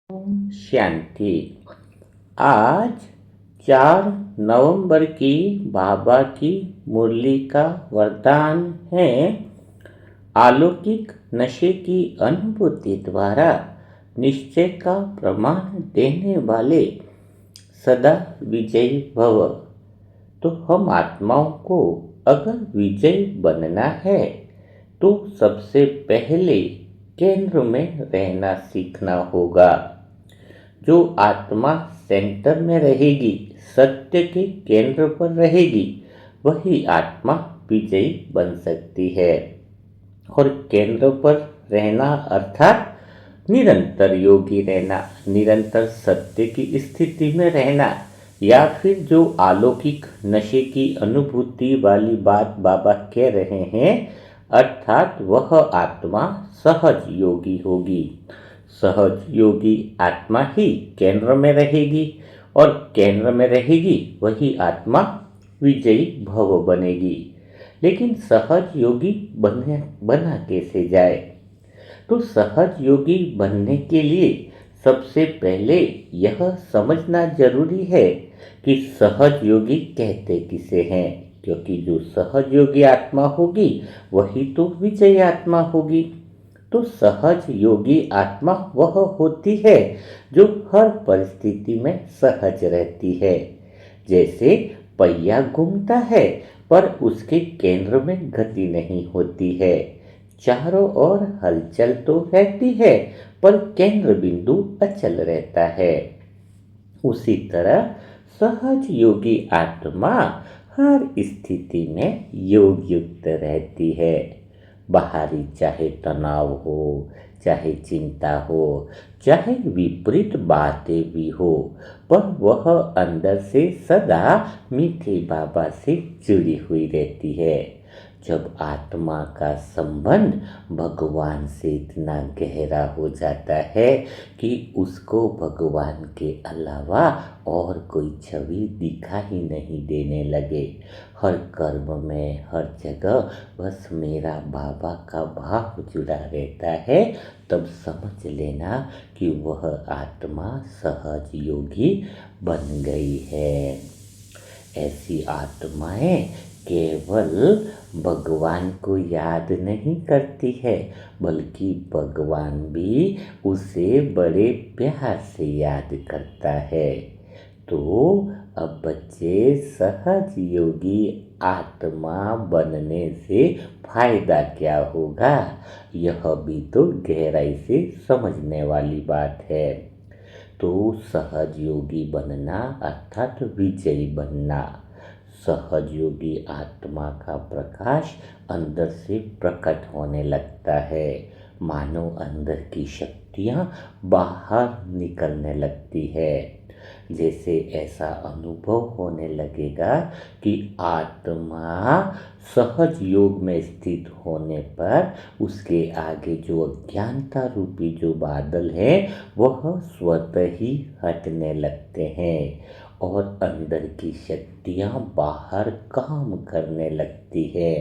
ओम शांति। आज 4 नवंबर की बाबा की मुरली का वरदान है। अलौकिक नशे की अनुभूति द्वारा निश्चय का प्रमाण देने वाले सदा विजयी भव। तो हम आत्माओं को अगर विजयी बनना है तो सबसे पहले केंद्र में रहना सीखना होगा। जो आत्मा सेंटर में रहेगी, सत्य के केंद्र पर रहेगी, वही आत्मा विजयी बन सकती है। और केंद्र पर रहना अर्थात निरंतर योगी रहना, निरंतर सत्य की स्थिति में रहना, या फिर जो अलौकिक नशे की अनुभूति वाली बात बाबा कह रहे हैं, अर्थात वह आत्मा सहज योगी होगी। सहज योगी आत्मा ही केंद्र में रहेगी और केंद्र में रहेगी वही आत्मा विजयी भव बनेगी। लेकिन सहज योगी बना कैसे जाए? तो सहज योगी बनने के लिए सबसे पहले यह समझना जरूरी है कि सहज योगी कहते किसे हैं, क्योंकि जो सहज योगी आत्मा होगी वही तो विजयी आत्मा होगी। तो सहज योगी आत्मा वह होती है जो हर परिस्थिति में सहज रहती है। जैसे पहिया घूमता है पर उसके केंद्र में गति नहीं होती है। चारों ओर हलचल तो रहती है पर केंद्र बिंदु अचल रहता है। उसी तरह सहज योगी आत्मा हर स्थिति में योग युक्त रहती है। बाहरी चाहे तनाव हो, चाहे चिंता हो, चाहे विपरीत बातें भी हो, पर वह अंदर से सदा मीठे बाबा से जुड़ी हुई रहती है। जब आत्मा का संबंध भगवान से इतना गहरा हो जाता है कि उसको भगवान के अलावा और कोई छवि दिखाई नहीं देने लगे, हर कर्म में हर जगह बस मेरा बाबा का भाव जुड़ा रहता है, तब समझ लेना कि वह आत्मा सहज योगी बन गई है। ऐसी आत्माएं केवल भगवान को याद नहीं करती है, बल्कि भगवान भी उसे बड़े प्यार से याद करता है। तो अब बच्चे, सहज योगी आत्मा बनने से फायदा क्या होगा, यह भी तो गहराई से समझने वाली बात है। तो सहज योगी बनना अर्थात विजयी बनना। सहज योगी आत्मा का प्रकाश अंदर से प्रकट होने लगता है, मानो अंदर की शक्तियां बाहर निकलने लगती है। जैसे ऐसा अनुभव होने लगेगा कि आत्मा सहज योग में स्थित होने पर उसके आगे जो अज्ञानता रूपी जो बादल है वह स्वतः ही हटने लगते हैं और अंदर की शक्तियां बाहर काम करने लगती है।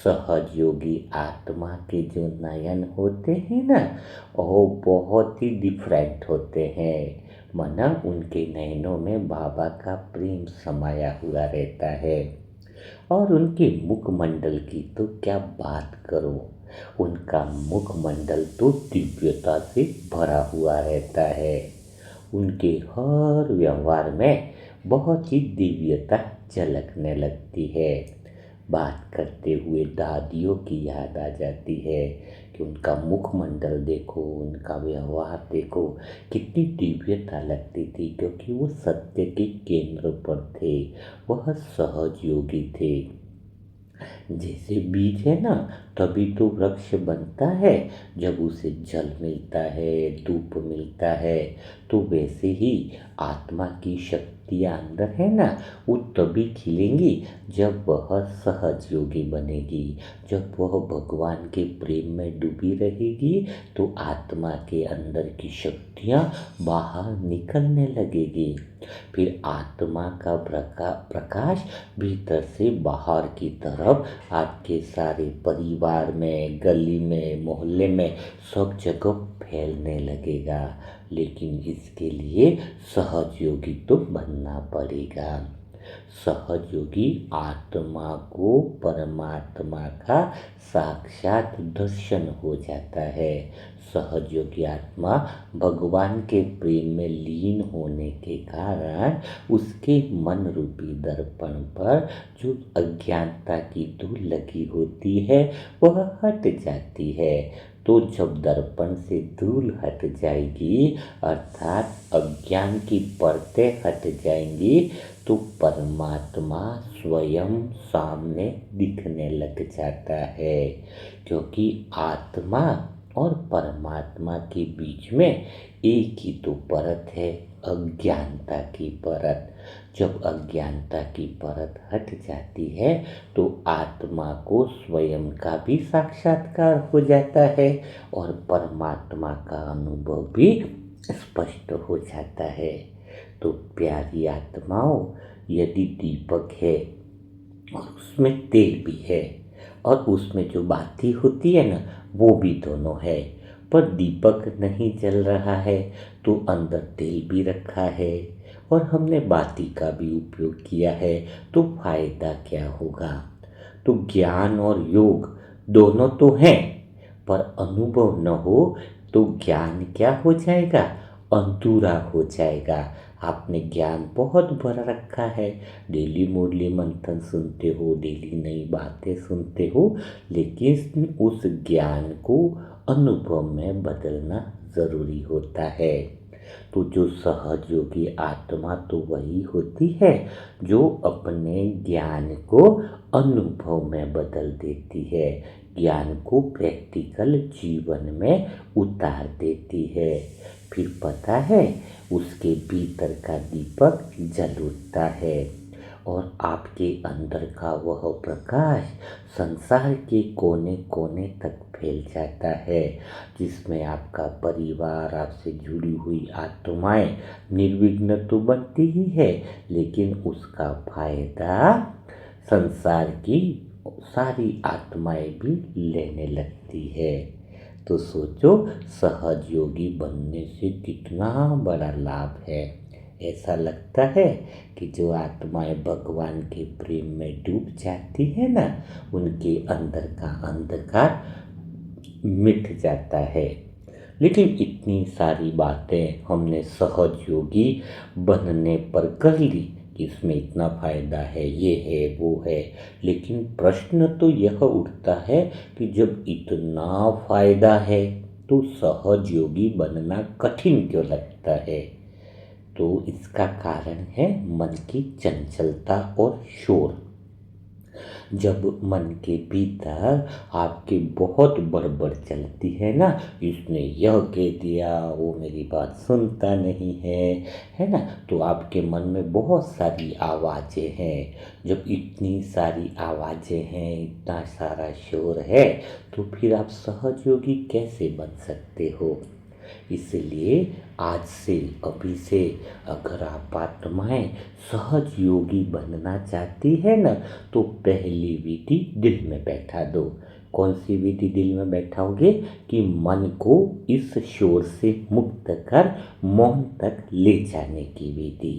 सहज योगी आत्मा के जो नयन होते हैं ना, वो बहुत ही डिफरेंट होते हैं। माना उनके नयनों में बाबा का प्रेम समाया हुआ रहता है। और उनके मुखमंडल की तो क्या बात करो, उनका मुखमंडल तो दिव्यता से भरा हुआ रहता है। उनके हर व्यवहार में बहुत ही दिव्यता झलकने लगती है। बात करते हुए दादियों की याद आ जाती है कि उनका मुखमंडल देखो, उनका व्यवहार देखो, कितनी दिव्यता लगती थी, क्योंकि वो सत्य के केंद्र पर थे, वह सहज योगी थे। जैसे बीज है ना, तभी तो वृक्ष बनता है जब उसे जल मिलता है, धूप मिलता है। तो वैसे ही आत्मा की शक्तियाँ अंदर है ना, वो तभी खिलेंगी जब वह सहज योगी बनेगी। जब वह भगवान के प्रेम में डूबी रहेगी तो आत्मा के अंदर की शक्ति शक्तियाँ बाहर निकलने लगेगी। फिर आत्मा का प्रकाश भीतर से बाहर की तरफ आपके सारे परिवार में, गली में, मोहल्ले में सब जगह फैलने लगेगा। लेकिन इसके लिए सहयोगी तो बनना पड़ेगा। सहयोगी आत्मा को परमात्मा का साक्षात दर्शन हो जाता है। सहयोगी आत्मा भगवान के प्रेम में लीन होने के कारण उसके मन रूपी दर्पण पर जो अज्ञानता की धूल लगी होती है वह हट जाती है। तो जब दर्पण से धूल हट जाएगी अर्थात अज्ञान की परतें हट जाएंगी तो परमात्मा स्वयं सामने दिखने लग जाता है। क्योंकि आत्मा और परमात्मा के बीच में एक ही तो परत है, अज्ञानता की परत। जब अज्ञानता की परत हट जाती है तो आत्मा को स्वयं का भी साक्षात्कार हो जाता है और परमात्मा का अनुभव भी स्पष्ट हो जाता है। तो प्यारी आत्माओं, यदि दीपक है और उसमें तेल भी है और उसमें जो बाती होती है ना वो भी दोनों है, पर दीपक नहीं जल रहा है तो अंदर तेल भी रखा है और हमने बाती का भी उपयोग किया है, तो फायदा क्या होगा। तो ज्ञान और योग दोनों तो हैं, पर अनुभव न हो तो ज्ञान क्या हो जाएगा, अधूरा हो जाएगा। आपने ज्ञान बहुत भर रखा है, डेली मुरली मंथन सुनते हो, डेली नई बातें सुनते हो, लेकिन उस ज्ञान को अनुभव में बदलना ज़रूरी होता है। तो जो सहयोगी आत्मा तो वही होती है जो अपने ज्ञान को अनुभव में बदल देती है, ज्ञान को प्रैक्टिकल जीवन में उतार देती है। फिर पता है उसके भीतर का दीपक जल उठता है और आपके अंदर का वह प्रकाश संसार के कोने कोने तक फैल जाता है, जिसमें आपका परिवार, आपसे जुड़ी हुई आत्माएं निर्विघ्न तो बनती ही है, लेकिन उसका फायदा संसार की सारी आत्माएं भी लेने लगती है। तो सोचो सहयोगी बनने से कितना बड़ा लाभ है। ऐसा लगता है कि जो आत्माएं भगवान के प्रेम में डूब जाती है ना, उनके अंदर का अंधकार मिट जाता है। लेकिन इतनी सारी बातें हमने सहयोगी बनने पर कर ली कि इसमें इतना फ़ायदा है, ये है, वो है, लेकिन प्रश्न तो यह उठता है कि जब इतना फ़ायदा है तो सहयोगी बनना कठिन क्यों लगता है। तो इसका कारण है मन की चंचलता और शोर। जब मन के भीतर आपके बहुत बड़बड़ चलती है ना, इसने यह कह दिया, वो मेरी बात सुनता नहीं है ना, तो आपके मन में बहुत सारी आवाज़ें हैं। जब इतनी सारी आवाज़ें हैं, इतना सारा शोर है, तो फिर आप सहयोगी कैसे बन सकते हो। इसलिए आज से, अभी से अगर आप आत्माएं सहयोगी बनना चाहती है ना, तो पहली विधि दिल में बैठा दो। कौन सी विधि दिल में बैठाओगे कि मन को इस शोर से मुक्त कर मौन तक ले जाने की विधि।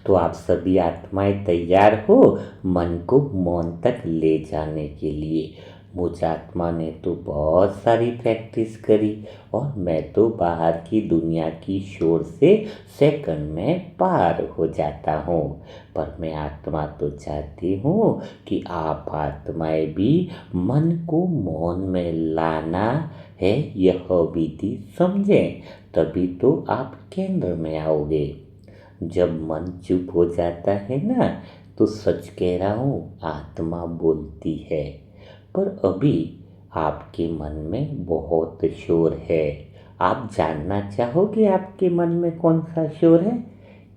तो आप सभी आत्माएं तैयार हो मन को मौन तक ले जाने के लिए। मुझ आत्मा ने तो बहुत सारी प्रैक्टिस करी और मैं तो बाहर की दुनिया की शोर से सेकंड में पार हो जाता हूँ। पर मैं आत्मा तो चाहती हूँ कि आप आत्माएं भी मन को मौन में लाना है, यह विधि समझें, तभी तो आप केंद्र में आओगे। जब मन चुप हो जाता है ना, तो सच कह रहा हूँ आत्मा बोलती है, पर अभी आपके मन में बहुत शोर है। आप जानना चाहोगे आपके मन में कौन सा शोर है?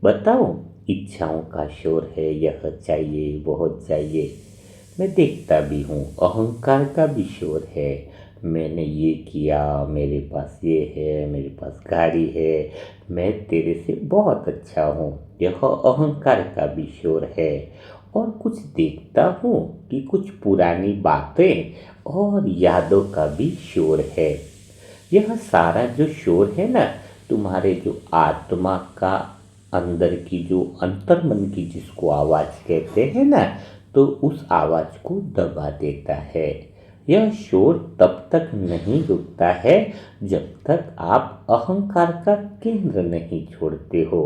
बताओ। इच्छाओं का शोर है, यह चाहिए, वह चाहिए। मैं देखता भी हूँ, अहंकार का भी शोर है, मैंने ये किया, मेरे पास ये है, मेरे पास गाड़ी है, मैं तेरे से बहुत अच्छा हूँ। यह अहंकार का भी शोर है। और कुछ देखता हूँ कि कुछ पुरानी बातें और यादों का भी शोर है। यह सारा जो शोर है ना, तुम्हारे जो आत्मा का अंदर की जो अंतर्मन की जिसको आवाज़ कहते हैं ना, तो उस आवाज़ को दबा देता है। यह शोर तब तक नहीं रुकता है जब तक आप अहंकार का केंद्र नहीं छोड़ते हो।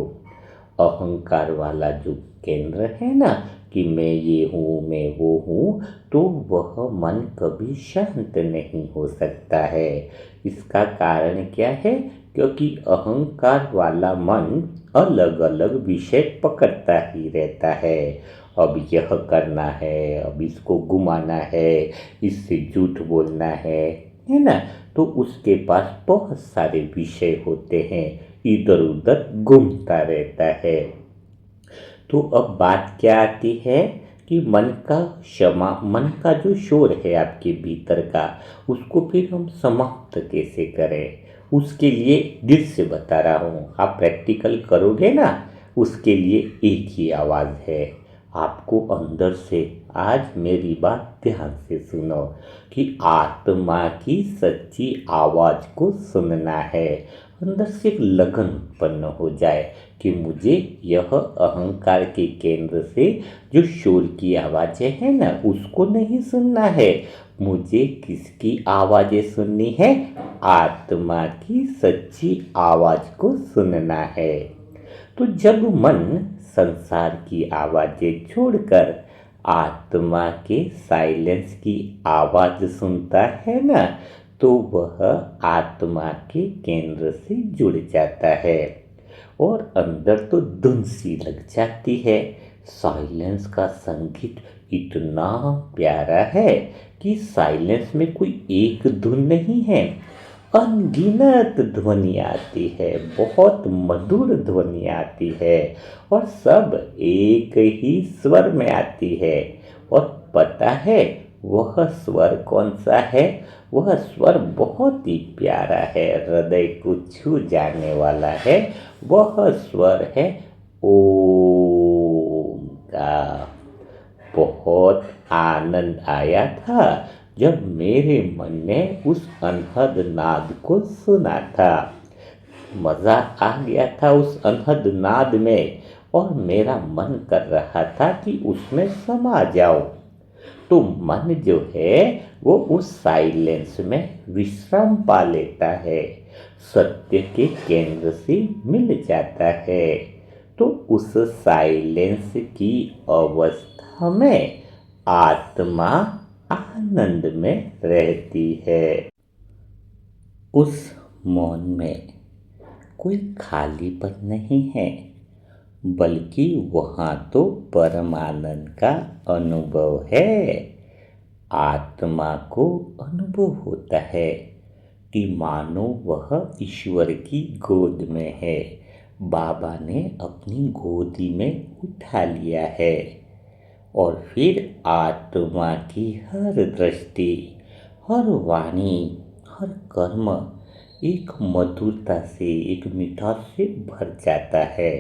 अहंकार वाला जो केंद्र है ना, कि मैं ये हूँ, मैं वो हूँ, तो वह मन कभी शांत नहीं हो सकता है। इसका कारण क्या है? क्योंकि अहंकार वाला मन अलग अलग विषय पकड़ता ही रहता है। अब यह करना है, अब इसको घुमाना है, इससे झूठ बोलना है ना? तो उसके पास बहुत सारे विषय होते हैं, इधर उधर घूमता रहता है। तो अब बात क्या आती है कि मन का जो शोर है आपके भीतर का, उसको फिर हम समाप्त कैसे करें? उसके लिए दिल से बता रहा हूँ, आप प्रैक्टिकल करोगे ना, उसके लिए एक ही आवाज़ है। आपको अंदर से आज मेरी बात ध्यान से सुनो कि आत्मा की सच्ची आवाज़ को सुनना है। अंदर से एक लगन उत्पन्न हो जाए कि मुझे यह अहंकार के केंद्र से जो शोर की आवाज़ें हैं ना, उसको नहीं सुनना है। मुझे किसकी आवाज़ें सुननी है? आत्मा की सच्ची आवाज़ को सुनना है। तो जब मन संसार की आवाज़ें छोड़कर आत्मा के साइलेंस की आवाज़ सुनता है ना, तो वह आत्मा के केंद्र से जुड़ जाता है और अंदर तो धुन सी लग जाती है। साइलेंस का संगीत इतना प्यारा है कि साइलेंस में कोई एक धुन नहीं है, अनगिनत ध्वनि आती है, बहुत मधुर ध्वनि आती है और सब एक ही स्वर में आती है। और पता है वह स्वर कौन सा है? वह स्वर बहुत ही प्यारा है, हृदय को छू जाने वाला है। वह स्वर है ओम का। बहुत आनंद आया था जब मेरे मन ने उस अनहद नाद को सुना था। मज़ा आ गया था उस अनहद नाद में और मेरा मन कर रहा था कि उसमें समा जाओ। तो मन जो है वो उस साइलेंस में विश्राम पा लेता है, सत्य के केंद्र से मिल जाता है। तो उस साइलेंस की अवस्था में आत्मा आनंद में रहती है। उस मौन में कोई खालीपन नहीं है, बल्कि वहाँ तो परमानंद का अनुभव है। आत्मा को अनुभव होता है कि मानो वह ईश्वर की गोद में है, बाबा ने अपनी गोदी में उठा लिया है। और फिर आत्मा की हर दृष्टि, हर वाणी, हर कर्म एक मधुरता से, एक मिठास से भर जाता है।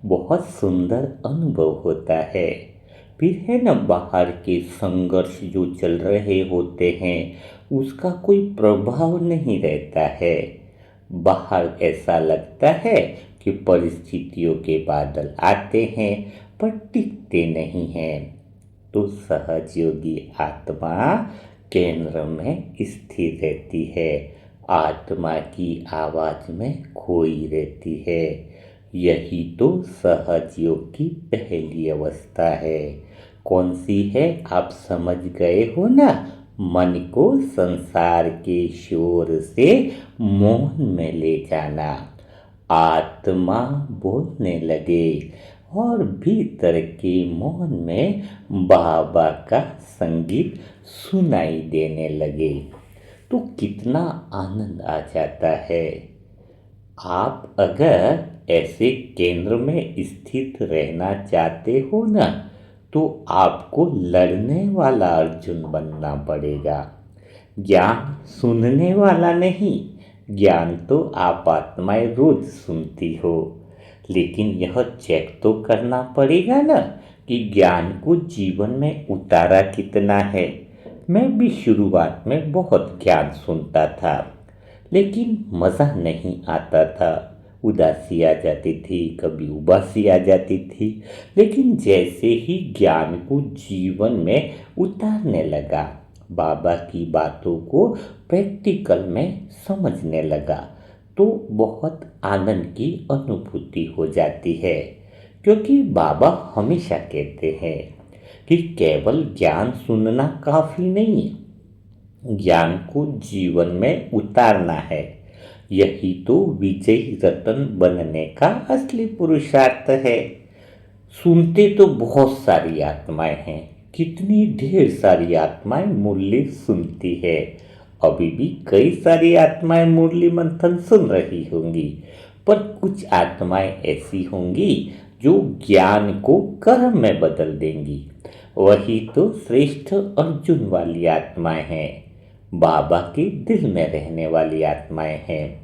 बहुत सुंदर अनुभव होता है। फिर है ना, बाहर के संघर्ष जो चल रहे होते हैं उसका कोई प्रभाव नहीं रहता है। बाहर ऐसा लगता है कि परिस्थितियों के बादल आते हैं पर टिकते नहीं हैं। तो सहजयोगी आत्मा केंद्र में स्थिर रहती है, आत्मा की आवाज में खोई रहती है। यही तो सहज योग की पहली अवस्था है। कौन सी है? आप समझ गए हो ना? मन को संसार के शोर से मौन में ले जाना। आत्मा बोलने लगे और भीतर के मौन में बाबा का संगीत सुनाई देने लगे। तो कितना आनंद आ जाता है। आप अगर ऐसे केंद्र में स्थित रहना चाहते हो ना, तो आपको लड़ने वाला अर्जुन बनना पड़ेगा। ज्ञान सुनने वाला नहीं, ज्ञान तो आप आत्माएं रोज सुनती हो, लेकिन यह चेक तो करना पड़ेगा ना कि ज्ञान को जीवन में उतारा कितना है। मैं भी शुरुआत में बहुत ज्ञान सुनता था, लेकिन मज़ा नहीं आता था। उदासी आ जाती थी, कभी उबासी आ जाती थी। लेकिन जैसे ही ज्ञान को जीवन में उतारने लगा, बाबा की बातों को प्रैक्टिकल में समझने लगा, तो बहुत आनंद की अनुभूति हो जाती है। क्योंकि बाबा हमेशा कहते हैं कि केवल ज्ञान सुनना काफ़ी नहीं है, ज्ञान को जीवन में उतारना है। यही तो विजयी रतन बनने का असली पुरुषार्थ है। सुनते तो बहुत सारी आत्माएं हैं, कितनी ढेर सारी आत्माएं मुरली सुनती है। अभी भी कई सारी आत्माएं मुरली मंथन सुन रही होंगी, पर कुछ आत्माएं ऐसी होंगी जो ज्ञान को कर्म में बदल देंगी। वही तो श्रेष्ठ अर्जुन वाली आत्माएं हैं, बाबा के दिल में रहने वाली आत्माएं हैं।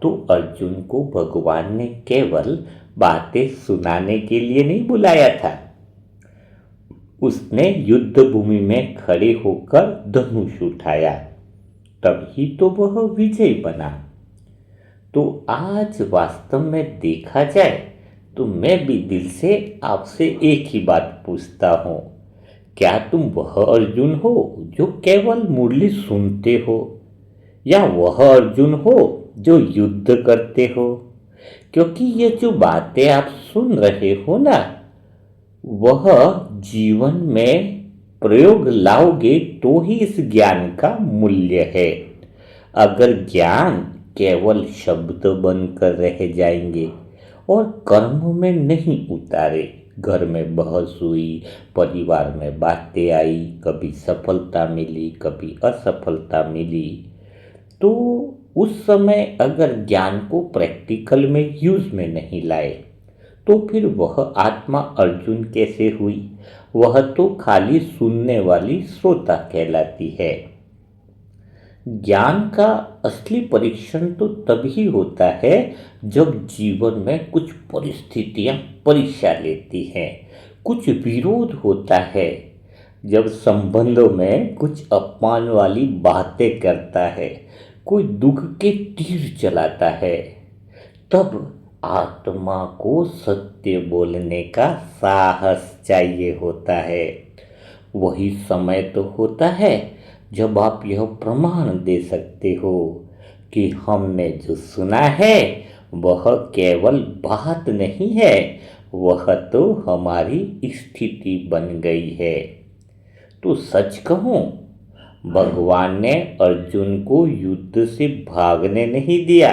तो अर्जुन को भगवान ने केवल बातें सुनाने के लिए नहीं बुलाया था, उसने युद्ध भूमि में खड़े होकर धनुष उठाया, तभी तो वह विजय बना। तो आज वास्तव में देखा जाए तो मैं भी दिल से आपसे एक ही बात पूछता हूँ, क्या तुम वह अर्जुन हो जो केवल मुरली सुनते हो, या वह अर्जुन हो जो युद्ध करते हो? क्योंकि ये जो बातें आप सुन रहे हो ना, वह जीवन में प्रयोग लाओगे तो ही इस ज्ञान का मूल्य है। अगर ज्ञान केवल शब्द बनकर रह जाएंगे और कर्म में नहीं उतारे, घर में बहस हुई, परिवार में बातें आई, कभी सफलता मिली कभी असफलता मिली, तो उस समय अगर ज्ञान को प्रैक्टिकल में यूज में नहीं लाए, तो फिर वह आत्मा अर्जुन कैसे हुई? वह तो खाली सुनने वाली श्रोता कहलाती है। ज्ञान का असली परीक्षण तो तभी होता है जब जीवन में कुछ परिस्थितियां परीक्षा लेती हैं, कुछ विरोध होता है, जब संबंधों में कुछ अपमान वाली बातें करता है, कोई दुख के तीर चलाता है, तब आत्मा को सत्य बोलने का साहस चाहिए होता है। वही समय तो होता है जब आप यह प्रमाण दे सकते हो कि हमने जो सुना है वह केवल बात नहीं है, वह तो हमारी स्थिति बन गई है। तो सच कहूं, भगवान ने अर्जुन को युद्ध से भागने नहीं दिया,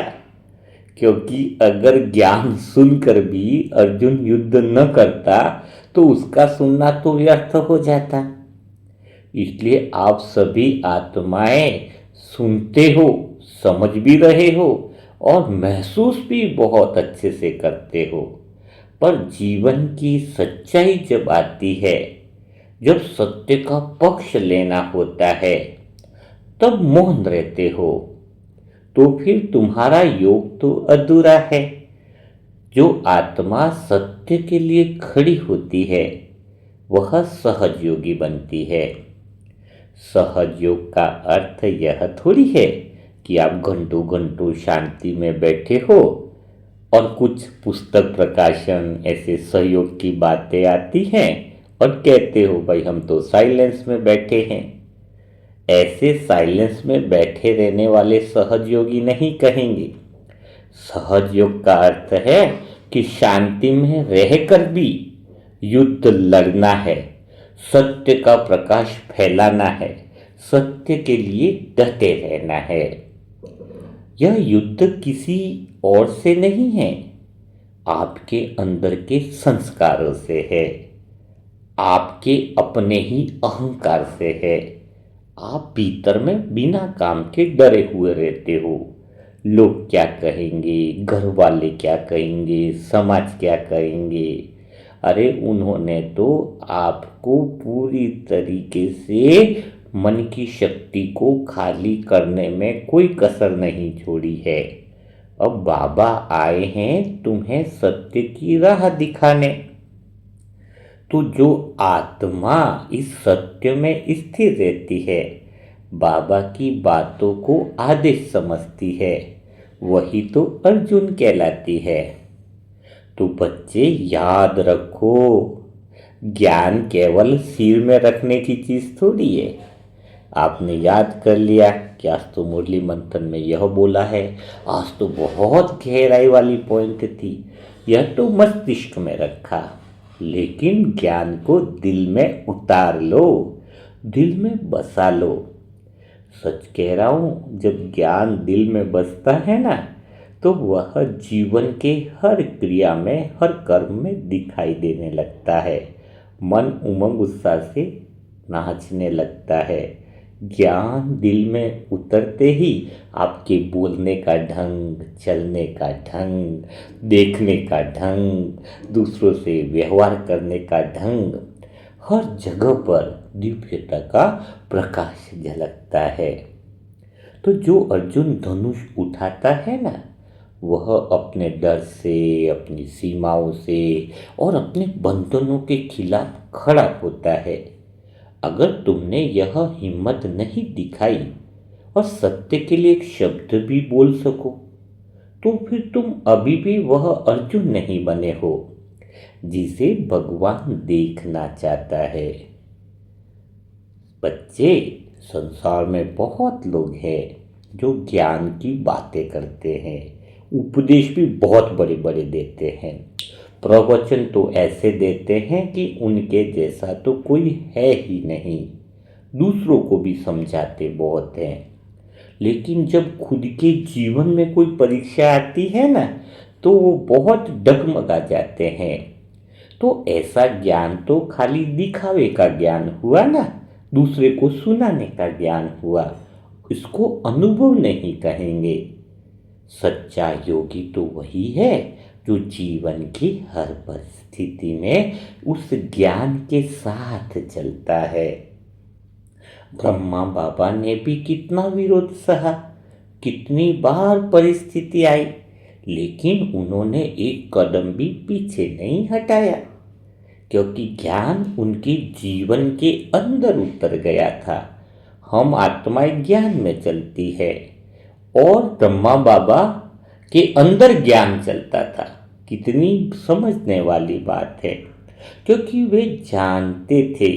क्योंकि अगर ज्ञान सुनकर भी अर्जुन युद्ध न करता तो उसका सुनना तो व्यर्थ हो जाता। इसलिए आप सभी आत्माएं सुनते हो, समझ भी रहे हो और महसूस भी बहुत अच्छे से करते हो, पर जीवन की सच्चाई जब आती है, जब सत्य का पक्ष लेना होता है, तब मौन रहते हो। तो फिर तुम्हारा योग तो अधूरा है। जो आत्मा सत्य के लिए खड़ी होती है वह सहज योगी बनती है। सहज योग का अर्थ यह थोड़ी है कि आप घंटों घंटों शांति में बैठे हो और कुछ पुस्तक प्रकाशन ऐसे सहयोग की बातें आती हैं और कहते हो भाई हम तो साइलेंस में बैठे हैं। ऐसे साइलेंस में बैठे रहने वाले सहज योगी नहीं कहेंगे। सहज योग का अर्थ है कि शांति में रहकर भी युद्ध लड़ना है, सत्य का प्रकाश फैलाना है, सत्य के लिए डटे रहना है। यह युद्ध किसी और से नहीं है, आपके अंदर के संस्कारों से है, आपके अपने ही अहंकार से है। आप भीतर में बिना काम के डरे हुए रहते हो। लोग क्या कहेंगे, घर वाले क्या कहेंगे, समाज क्या कहेंगे। अरे उन्होंने तो आपको पूरी तरीके से मन की शक्ति को खाली करने में कोई कसर नहीं छोड़ी है। अब बाबा आए हैं तुम्हें सत्य की राह दिखाने। तो जो आत्मा इस सत्य में स्थिर रहती है, बाबा की बातों को आदेश समझती है, वही तो अर्जुन कहलाती है। तो बच्चे याद रखो, ज्ञान केवल सिर में रखने की चीज थोड़ी है। आपने याद कर लिया कि आज तो मुरली मंथन में यह बोला है, आज तो बहुत गहराई वाली पॉइंट थी, यह तो मस्तिष्क में रखा, लेकिन ज्ञान को दिल में उतार लो, दिल में बसा लो। सच कह रहा हूं, जब ज्ञान दिल में बसता है ना, तो वह जीवन के हर क्रिया में, हर कर्म में दिखाई देने लगता है। मन उमंग उत्साह से नाचने लगता है। ज्ञान दिल में उतरते ही आपके बोलने का ढंग, चलने का ढंग, देखने का ढंग, दूसरों से व्यवहार करने का ढंग, हर जगह पर दिव्यता का प्रकाश झलकता है। तो जो अर्जुन धनुष उठाता है ना, वह अपने डर से, अपनी सीमाओं से और अपने बंधनों के खिलाफ खड़ा होता है। अगर तुमने यह हिम्मत नहीं दिखाई और सत्य के लिए एक शब्द भी बोल सको, तो फिर तुम अभी भी वह अर्जुन नहीं बने हो जिसे भगवान देखना चाहता है। बच्चे, संसार में बहुत लोग हैं जो ज्ञान की बातें करते हैं, उपदेश भी बहुत बड़े बड़े देते हैं, प्रवचन तो ऐसे देते हैं कि उनके जैसा तो कोई है ही नहीं, दूसरों को भी समझाते बहुत हैं। लेकिन जब खुद के जीवन में कोई परीक्षा आती है ना, तो वो बहुत डगमगा जाते हैं। तो ऐसा ज्ञान तो खाली दिखावे का ज्ञान हुआ ना, दूसरे को सुनाने का ज्ञान हुआ, इसको अनुभव नहीं कहेंगे। सच्चा योगी तो वही है जो जीवन की हर परिस्थिति में उस ज्ञान के साथ चलता है। ब्रह्मा बाबा ने भी कितना विरोध सहा, कितनी बार परिस्थिति आई, लेकिन उन्होंने एक कदम भी पीछे नहीं हटाया, क्योंकि ज्ञान उनके जीवन के अंदर उतर गया था। हम आत्माएं ज्ञान में चलती है और ब्रह्मा बाबा के अंदर ज्ञान चलता था। कितनी समझने वाली बात है, क्योंकि वे जानते थे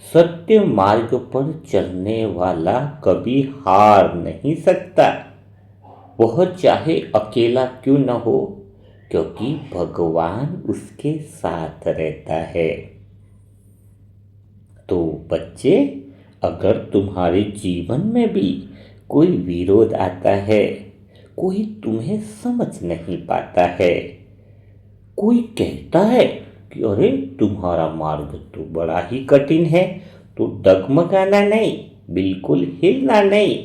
सत्य मार्ग पर चलने वाला कभी हार नहीं सकता, वह चाहे अकेला क्यों न हो, क्योंकि भगवान उसके साथ रहता है। तो बच्चे, अगर तुम्हारे जीवन में भी कोई विरोध आता है, कोई तुम्हें समझ नहीं पाता है, कोई कहता है कि अरे तुम्हारा मार्ग तो बड़ा ही कठिन है, तो डगमगाना नहीं, बिल्कुल हिलना नहीं,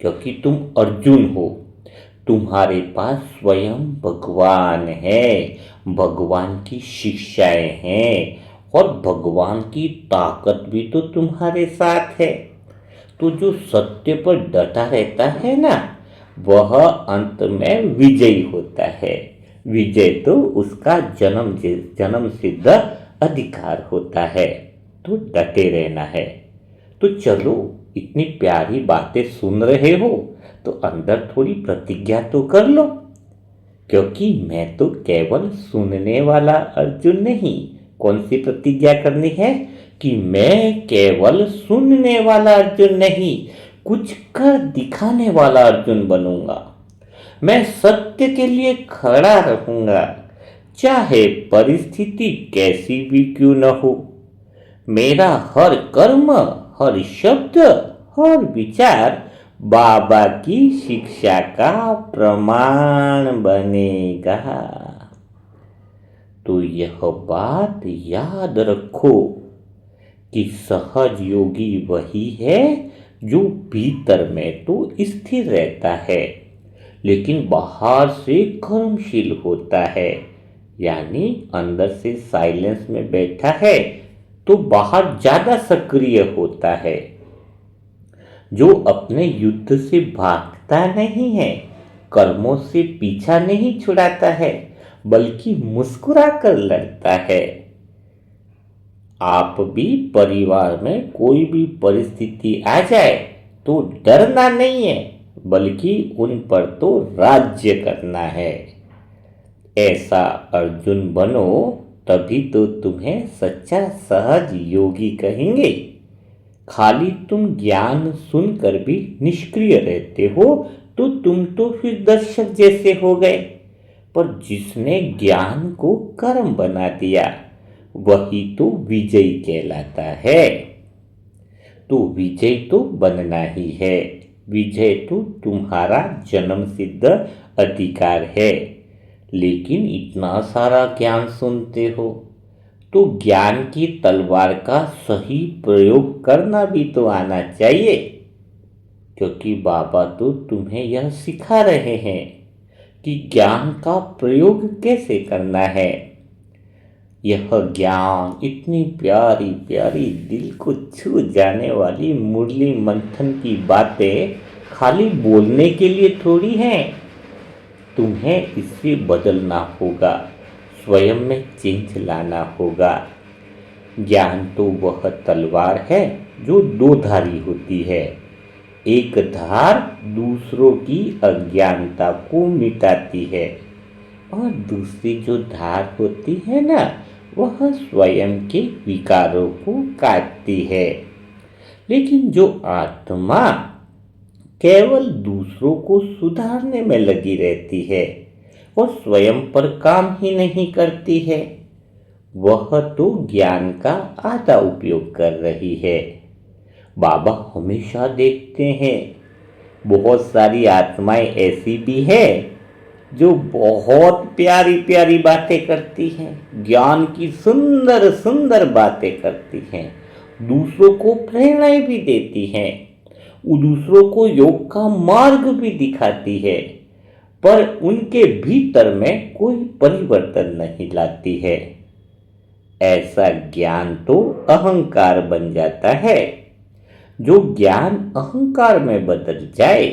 क्योंकि तुम अर्जुन हो, तुम्हारे पास स्वयं भगवान है, भगवान की शिक्षाएं हैं और भगवान की ताकत भी तो तुम्हारे साथ है। तो जो सत्य पर डटा रहता है ना, वह अंत में विजयी होता है। विजय तो उसका जन्म सिद्ध अधिकार होता है। तो डटे रहना है। तो चलो, इतनी प्यारी बातें सुन रहे हो तो अंदर थोड़ी प्रतिज्ञा तो कर लो, क्योंकि मैं तो केवल सुनने वाला अर्जुन नहीं। कौन सी प्रतिज्ञा करनी है? कि मैं केवल सुनने वाला अर्जुन नहीं, कुछ कर दिखाने वाला अर्जुन बनूंगा। मैं सत्य के लिए खड़ा रहूंगा, चाहे परिस्थिति कैसी भी क्यों न हो। मेरा हर कर्म, हर शब्द, हर विचार बाबा की शिक्षा का प्रमाण बनेगा। तो यह बात याद रखो कि सहज योगी वही है जो भीतर में तो स्थिर रहता है, लेकिन बाहर से कर्मशील होता है। यानी अंदर से साइलेंस में बैठा है तो बाहर ज्यादा सक्रिय होता है। जो अपने युद्ध से भागता नहीं है, कर्मों से पीछा नहीं छुड़ाता है, बल्कि मुस्कुरा कर लड़ता है। आप भी परिवार में कोई भी परिस्थिति आ जाए तो डरना नहीं है, बल्कि उन पर तो राज्य करना है। ऐसा अर्जुन बनो, तभी तो तुम्हें सच्चा सहज योगी कहेंगे। खाली तुम ज्ञान सुनकर भी निष्क्रिय रहते हो तो तुम तो फिर दर्शक जैसे हो गए। पर जिसने ज्ञान को कर्म बना दिया, वही तो विजयी कहलाता है। तो विजय तो बनना ही है। विजय तो तुम्हारा जन्म सिद्ध अधिकार है। लेकिन इतना सारा ज्ञान सुनते हो तो ज्ञान की तलवार का सही प्रयोग करना भी तो आना चाहिए। क्योंकि बाबा तो तुम्हें यह सिखा रहे हैं कि ज्ञान का प्रयोग कैसे करना है। यह ज्ञान इतनी प्यारी प्यारी दिल को छू जाने वाली मुरली मंथन की बातें खाली बोलने के लिए थोड़ी हैं। तुम्हें इसे बदलना होगा, स्वयं में चेंज लाना होगा। ज्ञान तो वह तलवार है जो दो धारी होती है। एक धार दूसरों की अज्ञानता को मिटाती है और दूसरी जो धार होती है ना, वह स्वयं के विकारों को काटती है। लेकिन जो आत्मा केवल दूसरों को सुधारने में लगी रहती है और स्वयं पर काम ही नहीं करती है, वह तो ज्ञान का आधा उपयोग कर रही है। बाबा हमेशा देखते हैं बहुत सारी आत्माएं ऐसी भी है जो बहुत प्यारी प्यारी बातें करती हैं, ज्ञान की सुंदर सुंदर बातें करती हैं, दूसरों को प्रेरणाएं भी देती हैं, दूसरों को योग का मार्ग भी दिखाती है, पर उनके भीतर में कोई परिवर्तन नहीं लाती है। ऐसा ज्ञान तो अहंकार बन जाता है। जो ज्ञान अहंकार में बदल जाए,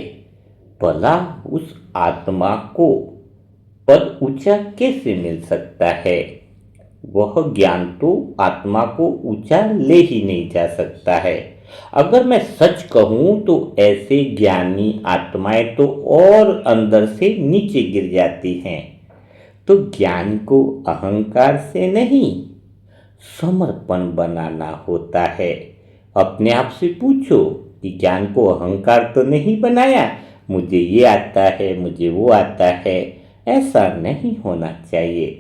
भला उस आत्मा को पद ऊंचा कैसे मिल सकता है। वह ज्ञान तो आत्मा को ऊंचा ले ही नहीं जा सकता है। अगर मैं सच कहूं तो ऐसे ज्ञानी आत्माएं तो और अंदर से नीचे गिर जाती हैं। तो ज्ञान को अहंकार से नहीं, समर्पण बनाना होता है। अपने आप से पूछो कि ज्ञान को अहंकार तो नहीं बनाया, मुझे ये आता है, मुझे वो आता है। ऐसा नहीं होना चाहिए।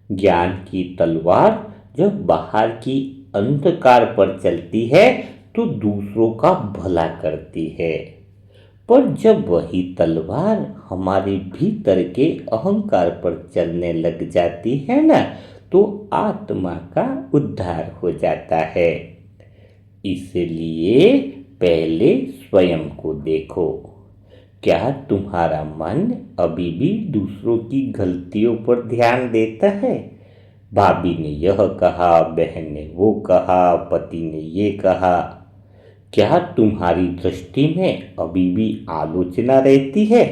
ज्ञान की तलवार जब बाहर की अंधकार पर चलती है तो दूसरों का भला करती है, पर जब वही तलवार हमारे भीतर के अहंकार पर चलने लग जाती है ना, तो आत्मा का उद्धार हो जाता है। इसलिए पहले स्वयं को देखो। क्या तुम्हारा मन अभी भी दूसरों की गलतियों पर ध्यान देता है? भाभी ने यह कहा, बहन ने वो कहा, पति ने ये कहा। क्या तुम्हारी दृष्टि में अभी भी आलोचना रहती है?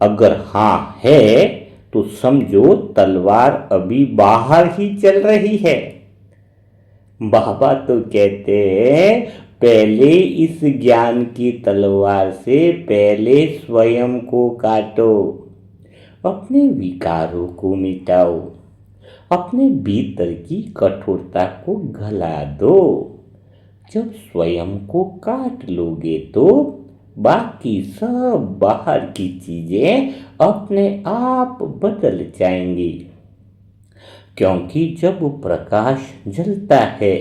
अगर हाँ है तो समझो तलवार अभी बाहर ही चल रही है। बाबा तो कहते हैं पहले इस ज्ञान की तलवार से पहले स्वयं को काटो, अपने विकारों को मिटाओ, अपने भीतर की कठोरता को गला दो। जब स्वयं को काट लोगे तो बाकी सब बाहर की चीजें अपने आप बदल जाएंगी। क्योंकि जब प्रकाश जलता है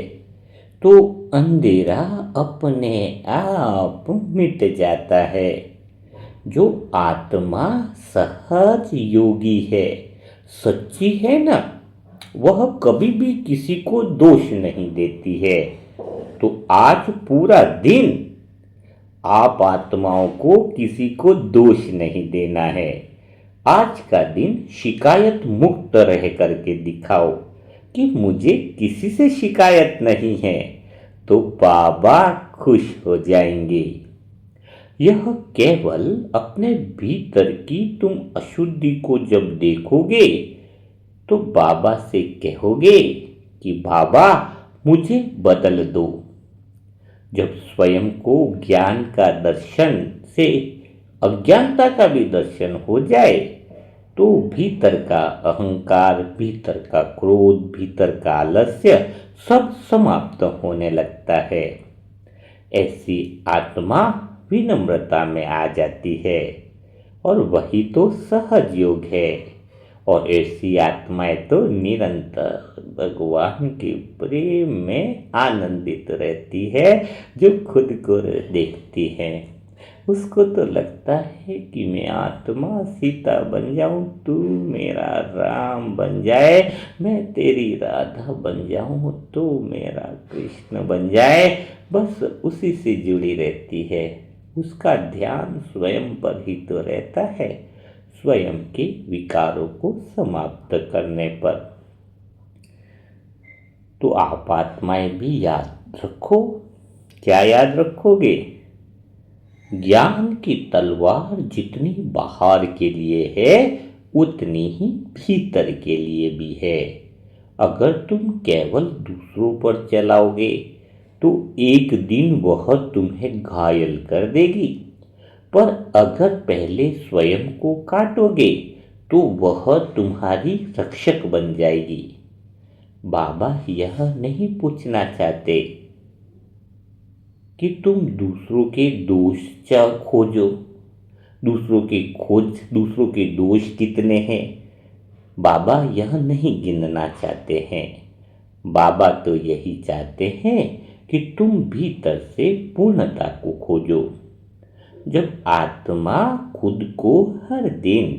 तो अंधेरा अपने आप मिट जाता है। जो आत्मा सहज योगी है, सच्ची है ना, वह कभी भी किसी को दोष नहीं देती है। तो आज पूरा दिन आप आत्माओं को किसी को दोष नहीं देना है। आज का दिन शिकायत मुक्त रह करके दिखाओ कि मुझे किसी से शिकायत नहीं है। तो बाबा खुश हो जाएंगे। यह केवल अपने भीतर की तुम अशुद्धि को जब देखोगे तो बाबा से कहोगे कि बाबा मुझे बदल दो। जब स्वयं को ज्ञान का दर्शन से अज्ञानता का भी दर्शन हो जाए तो भीतर का अहंकार, भीतर का क्रोध, भीतर का आलस्य सब समाप्त होने लगता है। ऐसी आत्मा विनम्रता में आ जाती है और वही तो सहज योग है। और ऐसी आत्माएं तो निरंतर भगवान के प्रेम में आनंदित रहती है। जो खुद को देखती है उसको तो लगता है कि मैं आत्मा सीता बन जाऊं, तू मेरा राम बन जाए, मैं तेरी राधा बन जाऊं, तू मेरा कृष्ण बन जाए। बस उसी से जुड़ी रहती है। उसका ध्यान स्वयं पर ही तो रहता है, स्वयं के विकारों को समाप्त करने पर। तो आप आत्माएं भी याद रखो। क्या याद रखोगे? ज्ञान की तलवार जितनी बाहर के लिए है उतनी ही भीतर के लिए भी है। अगर तुम केवल दूसरों पर चलाओगे तो एक दिन वह तुम्हें घायल कर देगी, पर अगर पहले स्वयं को काटोगे तो वह तुम्हारी रक्षक बन जाएगी। बाबा यह नहीं पूछना चाहते कि तुम दूसरों के दोष खोजो, दूसरों के दोष कितने हैं। बाबा यह नहीं गिनना चाहते हैं। बाबा तो यही चाहते हैं कि तुम भीतर से पूर्णता को खोजो। जब आत्मा खुद को हर दिन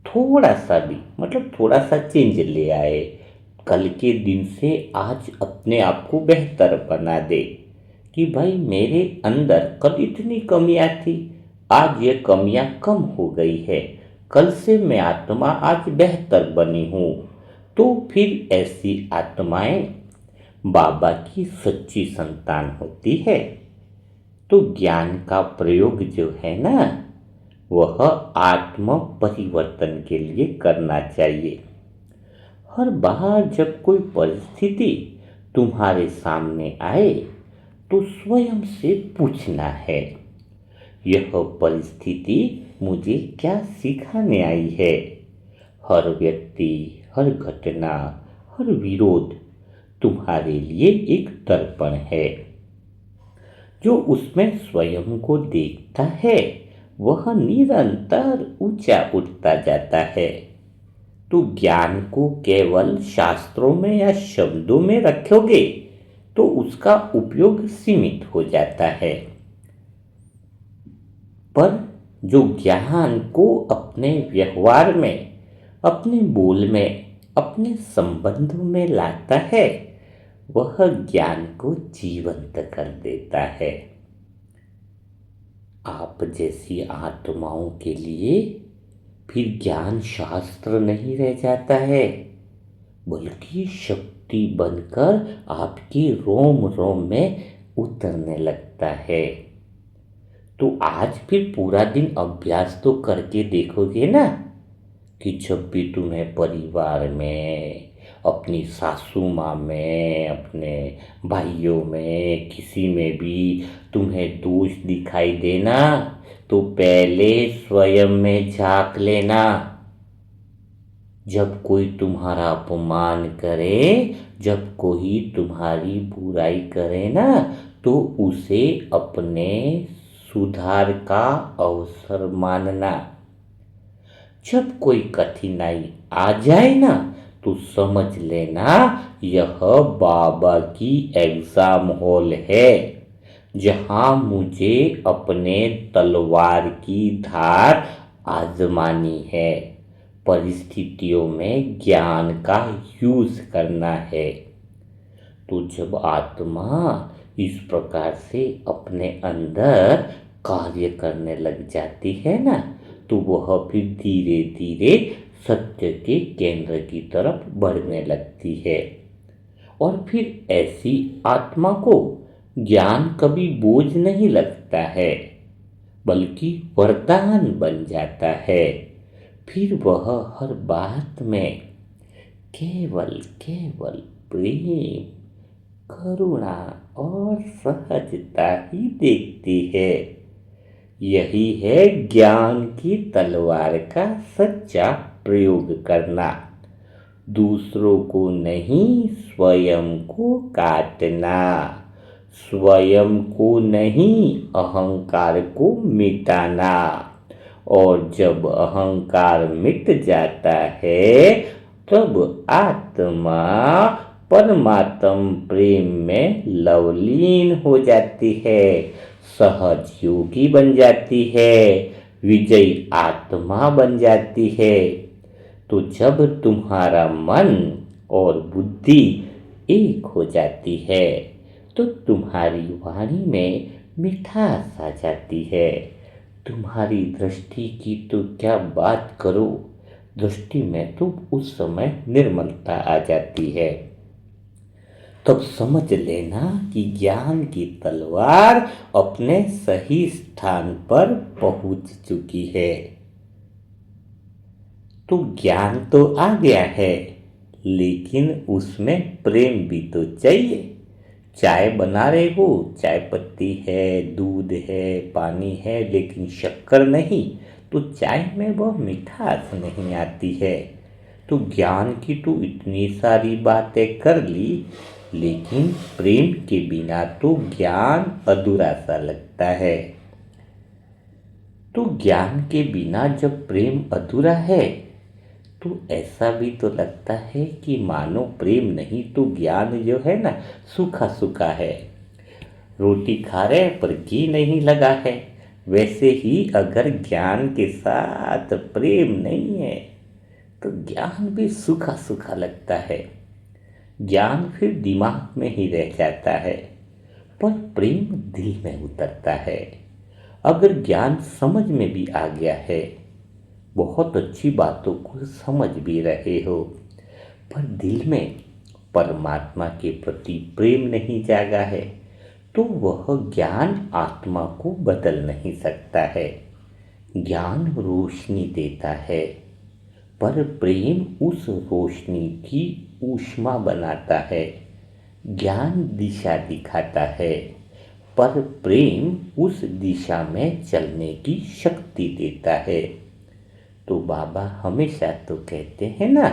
थोड़ा सा भी थोड़ा सा चेंज ले आए, कल के दिन से आज अपने आप को बेहतर बना दे कि भाई मेरे अंदर कल इतनी कमियां थी, आज ये कमियां कम हो गई है, कल से मैं आत्मा आज बेहतर बनी हूँ। तो फिर ऐसी आत्माएं बाबा की सच्ची संतान होती है। तो ज्ञान का प्रयोग जो है ना वह आत्म परिवर्तन के लिए करना चाहिए। हर बार जब कोई परिस्थिति तुम्हारे सामने आए तो स्वयं से पूछना है, यह परिस्थिति मुझे क्या सिखाने आई है। हर व्यक्ति, हर घटना, हर विरोध तुम्हारे लिए एक दर्पण है। जो उसमें स्वयं को देखता है वह निरंतर ऊंचा उठता जाता है। तो ज्ञान को केवल शास्त्रों में या शब्दों में रखोगे तो उसका उपयोग सीमित हो जाता है, पर जो ज्ञान को अपने व्यवहार में, अपने बोल में, अपने संबंधों में लाता है वह ज्ञान को जीवंत कर देता है। आप जैसी आत्माओं के लिए फिर ज्ञान शास्त्र नहीं रह जाता है, बल्कि शक्ति बनकर आपकी रोम रोम में उतरने लगता है। तो आज फिर पूरा दिन अभ्यास तो करके देखोगे ना कि जब भी तुम्हें परिवार में, अपनी सासू माँ में, अपने भाइयों में, किसी में भी तुम्हें दोष दिखाई देना तो पहले स्वयं में झांक लेना। जब कोई तुम्हारा अपमान करे, जब कोई तुम्हारी बुराई करे ना तो उसे अपने सुधार का अवसर मानना। जब कोई कठिनाई आ जाए ना तो समझ लेना यह बाबा की एग्जाम हॉल है, जहां मुझे अपने तलवार की धार आजमानी है, परिस्थितियों में ज्ञान का यूज करना है। तो जब आत्मा इस प्रकार से अपने अंदर कार्य करने लग जाती है ना तो वह फिर धीरे धीरे सत्य के केंद्र की तरफ बढ़ने लगती है। और फिर ऐसी आत्मा को ज्ञान कभी बोझ नहीं लगता है, बल्कि वरदान बन जाता है। फिर वह हर बात में केवल केवल प्रेम, करुणा और सहजता ही देखती है। यही है ज्ञान की तलवार का सच्चा प्रयोग करना। दूसरों को नहीं, स्वयं को काटना। स्वयं को नहीं, अहंकार को मिटाना। और जब अहंकार मिट जाता है, तब आत्मा परमात्म प्रेम में लवलीन हो जाती है, सहज योगी बन जाती है, विजयी आत्मा बन जाती है। तो जब तुम्हारा मन और बुद्धि एक हो जाती है, तो तुम्हारी वाणी में मिठास आ जाती है। तुम्हारी दृष्टि की तो क्या बात करो, दृष्टि में तो उस समय निर्मलता आ जाती है। तब समझ लेना कि ज्ञान की तलवार अपने सही स्थान पर पहुंच चुकी है। तो ज्ञान तो आ गया है, लेकिन उसमें प्रेम भी तो चाहिए। चाय बना रहे हो, चाय पत्ती है, दूध है, पानी है, लेकिन शक्कर नहीं, तो चाय में वह मिठास नहीं आती है। तो ज्ञान की तो इतनी सारी बातें कर ली, लेकिन प्रेम के बिना तो ज्ञान अधूरा सा लगता है। तो ज्ञान के बिना जब प्रेम अधूरा है, तो ऐसा भी तो लगता है कि मानो प्रेम नहीं तो ज्ञान जो है ना, सूखा सूखा है। रोटी खा रहे पर घी नहीं लगा है। वैसे ही अगर ज्ञान के साथ प्रेम नहीं है, तो ज्ञान भी सूखा सूखा लगता है। ज्ञान फिर दिमाग में ही रह जाता है, पर प्रेम दिल में उतरता है। अगर ज्ञान समझ में भी आ गया है, बहुत अच्छी बातों को समझ भी रहे हो, पर दिल में परमात्मा के प्रति प्रेम नहीं जागा है, तो वह ज्ञान आत्मा को बदल नहीं सकता है। ज्ञान रोशनी देता है, पर प्रेम उस रोशनी की ऊष्मा बनाता है। ज्ञान दिशा दिखाता है, पर प्रेम उस दिशा में चलने की शक्ति देता है। तो बाबा हमेशा तो कहते हैं ना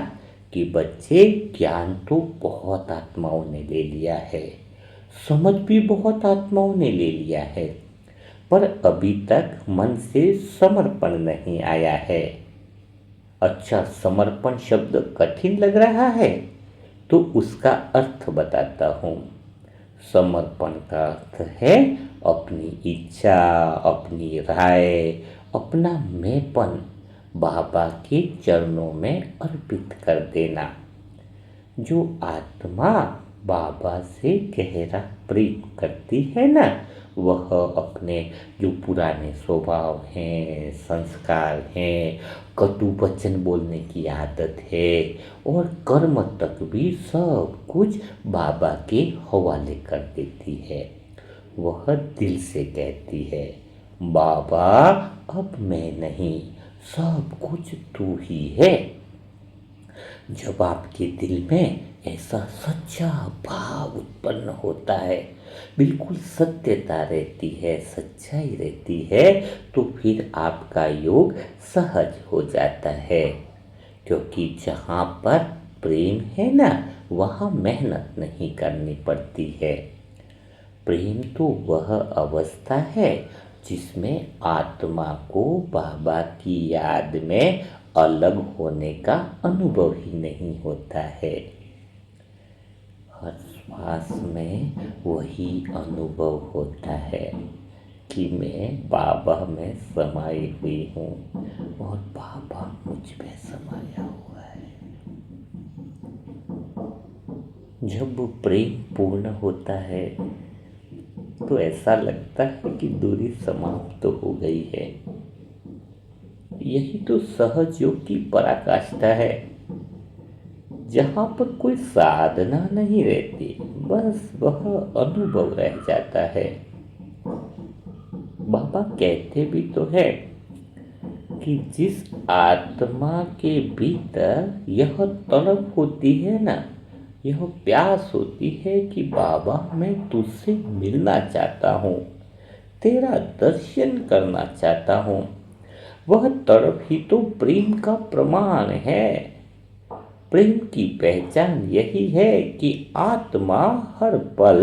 कि बच्चे, ज्ञान तो बहुत आत्माओं ने ले लिया है, समझ भी बहुत आत्माओं ने ले लिया है, पर अभी तक मन से समर्पण नहीं आया है। अच्छा, समर्पण शब्द कठिन लग रहा है, तो उसका अर्थ बताता हूँ। समर्पण का अर्थ है अपनी इच्छा, अपनी राय, अपना मैंपन बाबा के चरणों में अर्पित कर देना। जो आत्मा बाबा से गहरा प्रेम करती है ना, वह अपने जो पुराने स्वभाव हैं, संस्कार हैं, कटु वचन बोलने की आदत है और कर्म तक भी सब कुछ बाबा के हवाले कर देती है। वह दिल से कहती है, बाबा अब मैं नहीं, सब कुछ तू ही है। जब आपके दिल में ऐसा सच्चा भाव उत्पन्न होता है, बिल्कुल सत्यता रहती है, सच्चाई रहती है, तो फिर आपका योग सहज हो जाता है। क्योंकि जहाँ पर प्रेम है ना, वहाँ मेहनत नहीं करनी पड़ती है। प्रेम तो वह अवस्था है जिसमें आत्मा को बाबा की याद में अलग होने का अनुभव ही नहीं होता है। हर श्वास में वही अनुभव होता है कि मैं बाबा में समाई हुई हूँ और बाबा मुझ में समाया हुआ है। जब प्रेम पूर्ण होता है, तो ऐसा लगता है कि दूरी समाप्त तो हो गई है। यही तो सहज योग की पराकाष्ठा है। जहाँ पर कोई साधना नहीं रहती, बस वह अनुभव रह जाता है। बाबा कहते भी तो है कि जिस आत्मा के भीतर यह तड़प होती है ना, यह प्यास होती है कि बाबा मैं तुझसे मिलना चाहता हूँ, तेरा दर्शन करना चाहता हूँ, वह तड़प ही तो प्रेम का प्रमाण है। प्रेम की पहचान यही है कि आत्मा हर पल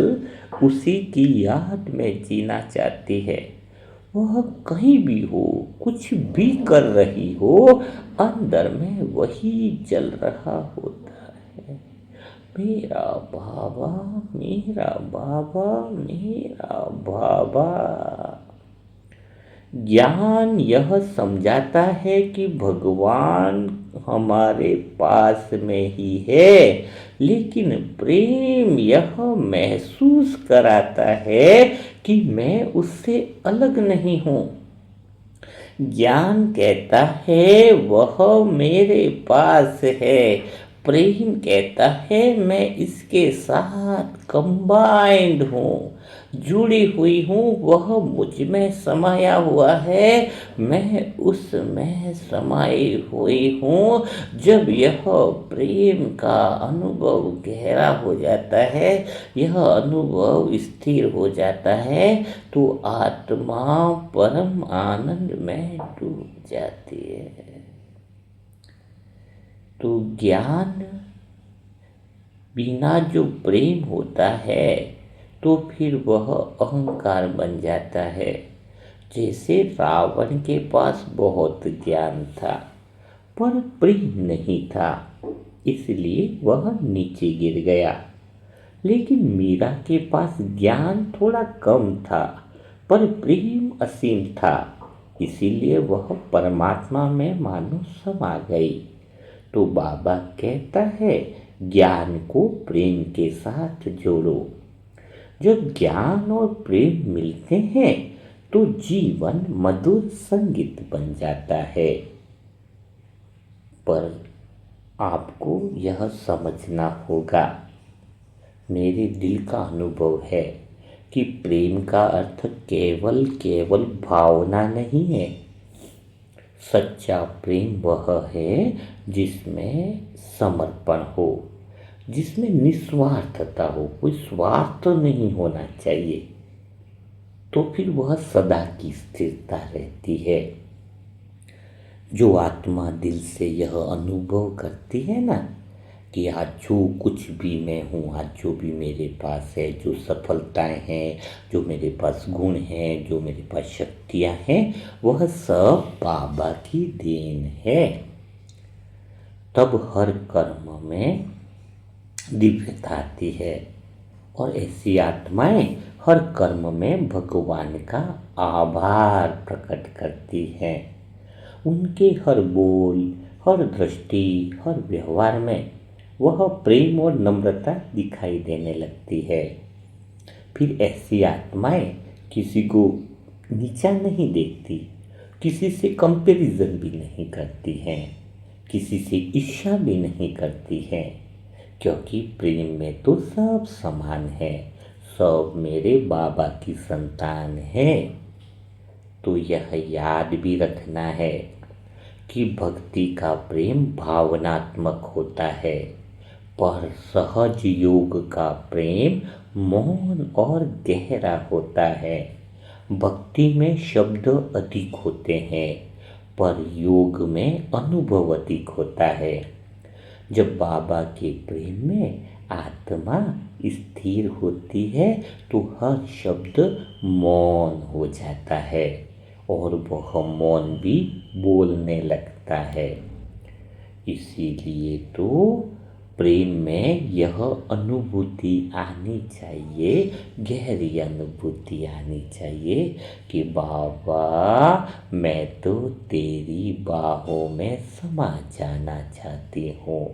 उसी की याद में जीना चाहती है। वह कहीं भी हो, कुछ भी कर रही हो, अंदर में वही जल रहा होता है। मेरा बाबा, मेरा बाबा, मेरा बाबा। ज्ञान यह समझाता है कि भगवान हमारे पास में ही है, लेकिन प्रेम यह महसूस कराता है कि मैं उससे अलग नहीं हूँ। ज्ञान कहता है वह मेरे पास है, प्रेम कहता है मैं इसके साथ कंबाइंड हूँ, जुड़ी हुई हूँ, वह मुझ में समाया हुआ है, मैं उसमें समाई हुई हूँ। जब यह प्रेम का अनुभव गहरा हो जाता है, यह अनुभव स्थिर हो जाता है, तो आत्मा परम आनंद में डूब जाती है। तो ज्ञान बिना जो प्रेम होता है तो फिर वह अहंकार बन जाता है। जैसे रावण के पास बहुत ज्ञान था पर प्रेम नहीं था, इसलिए वह नीचे गिर गया। लेकिन मीरा के पास ज्ञान थोड़ा कम था पर प्रेम असीम था, इसीलिए वह परमात्मा में मानो समा गई। तो बाबा कहता है ज्ञान को प्रेम के साथ जोड़ो। जब ज्ञान और प्रेम मिलते हैं तो जीवन मधुर संगीत बन जाता है। पर आपको यह समझना होगा, मेरे दिल का अनुभव है कि प्रेम का अर्थ केवल भावना नहीं है। सच्चा प्रेम वह है जिसमें समर्पण हो, जिसमें निस्वार्थता हो, कोई स्वार्थ नहीं होना चाहिए। तो फिर वह सदा की स्थिरता रहती है। जो आत्मा दिल से यह अनुभव करती है ना कि आज जो कुछ भी मैं हूँ, आज जो भी मेरे पास है, जो सफलताएं हैं, जो मेरे पास गुण हैं, जो मेरे पास शक्तियाँ हैं, वह सब बाबा की देन है। तब हर कर्म में दिव्यता आती है और ऐसी आत्माएं हर कर्म में भगवान का आभार प्रकट करती हैं। उनके हर बोल, हर दृष्टि, हर व्यवहार में वह प्रेम और नम्रता दिखाई देने लगती है। फिर ऐसी आत्माएं किसी को नीचा नहीं देखती, किसी से कंपैरिजन भी नहीं करती हैं, किसी से ईर्ष्या भी नहीं करती हैं, क्योंकि प्रेम में तो सब समान है, सब मेरे बाबा की संतान है। तो यह याद भी रखना है कि भक्ति का प्रेम भावनात्मक होता है, पर सहज योग का प्रेम मौन और गहरा होता है। भक्ति में शब्द अधिक होते हैं पर योग में अनुभव अधिक होता है। जब बाबा के प्रेम में आत्मा स्थिर होती है तो हर शब्द मौन हो जाता है और वह मौन भी बोलने लगता है। इसीलिए तो प्रेम में यह अनुभूति आनी चाहिए, गहरी अनुभूति आनी चाहिए कि बाबा मैं तो तेरी बाहों में समा जाना चाहती हूँ,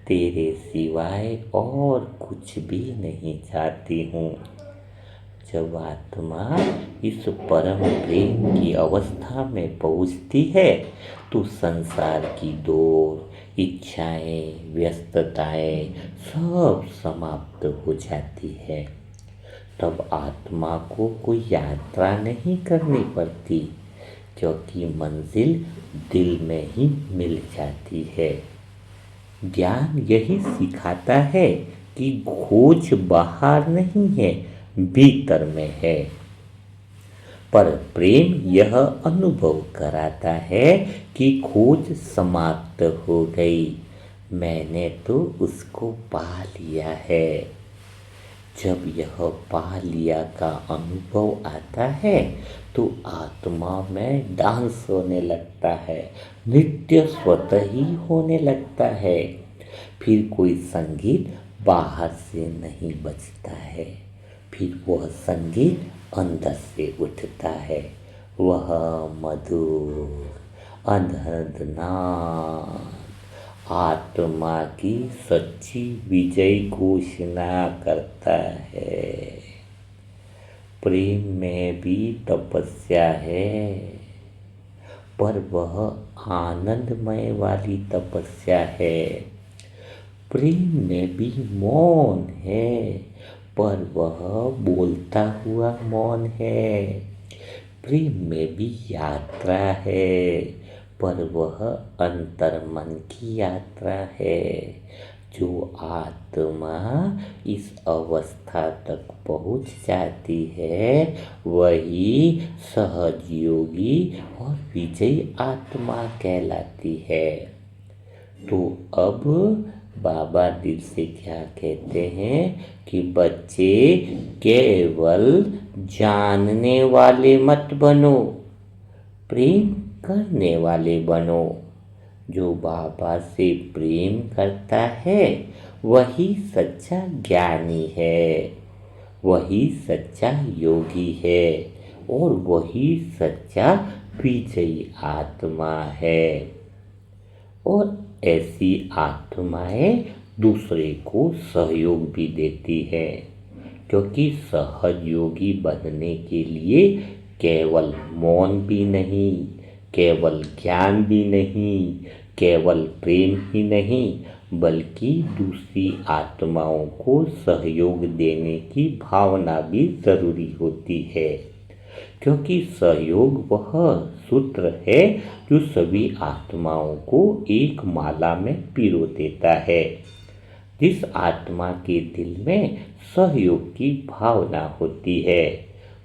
तेरे सिवाय और कुछ भी नहीं चाहती हूँ। जब आत्मा इस परम प्रेम की अवस्था में पहुँचती है तो संसार की दौड़, इच्छाएं, व्यस्तताएं सब समाप्त हो जाती है। तब आत्मा को कोई यात्रा नहीं करनी पड़ती, क्योंकि मंजिल दिल में ही मिल जाती है। ज्ञान यही सिखाता है कि खोज बाहर नहीं है, भीतर में है। पर प्रेम यह अनुभव कराता है कि खोज समाप्त हो गई, मैंने तो उसको पा लिया है। जब यह पा लिया का अनुभव आता है तो आत्मा में डांस होने लगता है, नृत्य स्वतः ही होने लगता है। फिर कोई संगीत बाहर से नहीं बजता है, फिर वह संगीत अंदर से उठता है। वह मधुर अनहद नाद आत्मा की सच्ची विजय घोषणा करता है। प्रेम में भी तपस्या है, पर वह आनंदमय वाली तपस्या है। प्रेम में भी मौन है, पर वह बोलता हुआ मौन है। प्रेम में भी यात्रा है, पर वह अंतर्मन की यात्रा है। जो आत्मा इस अवस्था तक पहुंच जाती है वही सहज योगी और विजयी आत्मा कहलाती है। तो अब बाबा दिल से क्या कहते हैं कि बच्चे केवल जानने वाले मत बनो, प्रेम करने वाले बनो। जो बाबा से प्रेम करता है वही सच्चा ज्ञानी है, वही सच्चा योगी है और वही सच्चा विजयी आत्मा है। और ऐसी आत्माएं दूसरे को सहयोग भी देती है, क्योंकि सहज योगी बनने के लिए केवल मौन भी नहीं, केवल ज्ञान भी नहीं, केवल प्रेम ही नहीं, बल्कि दूसरी आत्माओं को सहयोग देने की भावना भी जरूरी होती है। क्योंकि सहयोग वह सूत्र है जो सभी आत्माओं को एक माला में पिरो देता है। जिस आत्मा के दिल में सहयोग की भावना होती है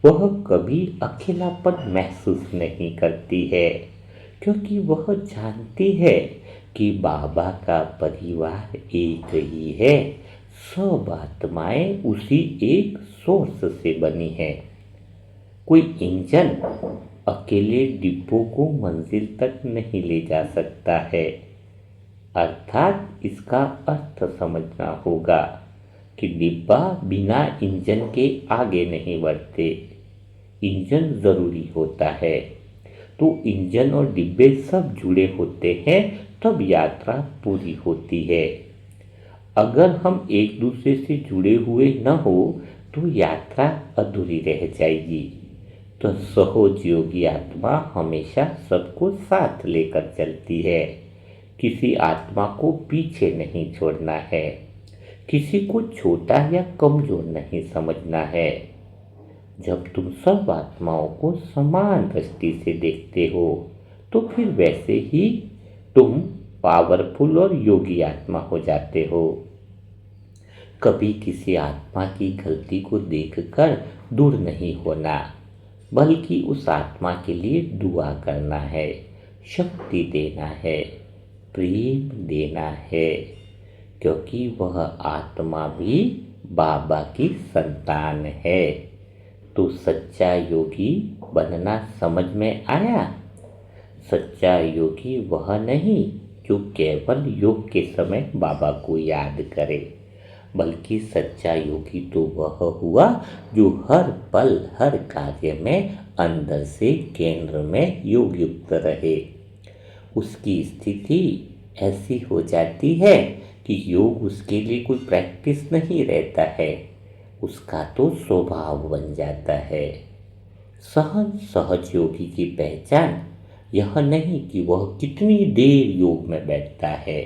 वह कभी अकेलापन महसूस नहीं करती है, क्योंकि वह जानती है कि बाबा का परिवार एक ही है। सब आत्माएं उसी एक सोर्स से बनी है। कोई इंजन अकेले डिब्बों को मंजिल तक नहीं ले जा सकता है। अर्थात इसका अर्थ समझना होगा कि डिब्बा बिना इंजन के आगे नहीं बढ़ते, इंजन जरूरी होता है। तो इंजन और डिब्बे सब जुड़े होते हैं तब यात्रा पूरी होती है। अगर हम एक दूसरे से जुड़े हुए न हो तो यात्रा अधूरी रह जाएगी। तो सहज योगी आत्मा हमेशा सबको साथ लेकर चलती है। किसी आत्मा को पीछे नहीं छोड़ना है, किसी को छोटा या कमजोर नहीं समझना है। जब तुम सब आत्माओं को समान दृष्टि से देखते हो तो फिर वैसे ही तुम पावरफुल और योगी आत्मा हो जाते हो। कभी किसी आत्मा की गलती को देखकर दूर नहीं होना, बल्कि उस आत्मा के लिए दुआ करना है, शक्ति देना है, प्रेम देना है, क्योंकि वह आत्मा भी बाबा की संतान है। तो सच्चा योगी बनना समझ में आया? सच्चा योगी वह नहीं जो केवल योग के समय बाबा को याद करे, बल्कि सच्चा योगी तो वह हुआ जो हर पल हर कार्य में अंदर से केंद्र में योग युक्त रहे। उसकी स्थिति ऐसी हो जाती है कि योग उसके लिए कोई प्रैक्टिस नहीं रहता है, उसका तो स्वभाव बन जाता है। सहज योगी की पहचान यह नहीं कि वह कितनी देर योग में बैठता है,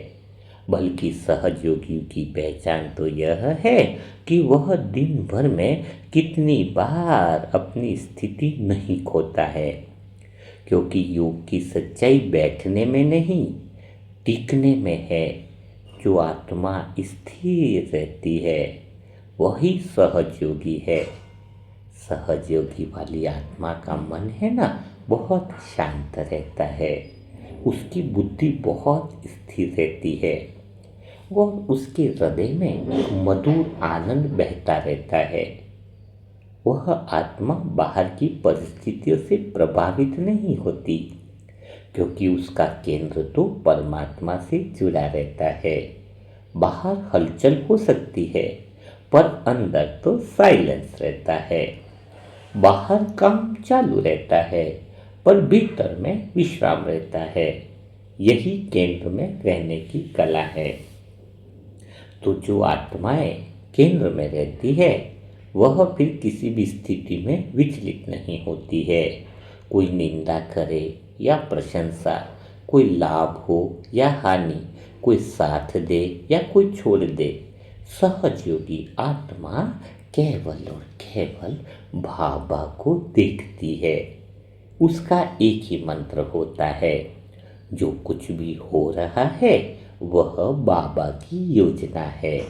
बल्कि सहज योगी की पहचान तो यह है कि वह दिन भर में कितनी बार अपनी स्थिति नहीं खोता है, क्योंकि योग की सच्चाई बैठने में नहीं, टिकने में है। जो आत्मा स्थिर रहती है वही सहज योगी है। सहज योगी वाली आत्मा का मन है ना, बहुत शांत रहता है, उसकी बुद्धि बहुत स्थिर रहती है और उसके हृदय में मधुर आनंद बहता रहता है। वह आत्मा बाहर की परिस्थितियों से प्रभावित नहीं होती, क्योंकि उसका केंद्र तो परमात्मा से जुड़ा रहता है। बाहर हलचल हो सकती है, पर अंदर तो साइलेंस रहता है। बाहर काम चालू रहता है, पर भीतर में विश्राम रहता है। यही केंद्र में रहने की कला है। तो जो आत्माएं केंद्र में रहती है वह फिर किसी भी स्थिति में विचलित नहीं होती है। कोई निंदा करे या प्रशंसा, कोई लाभ हो या हानि, कोई साथ दे या कोई छोड़ दे, सहज योगी आत्मा केवल और केवल बाबा को देखती है। उसका एक ही मंत्र होता है, जो कुछ भी हो रहा है वह बाबा की योजना है।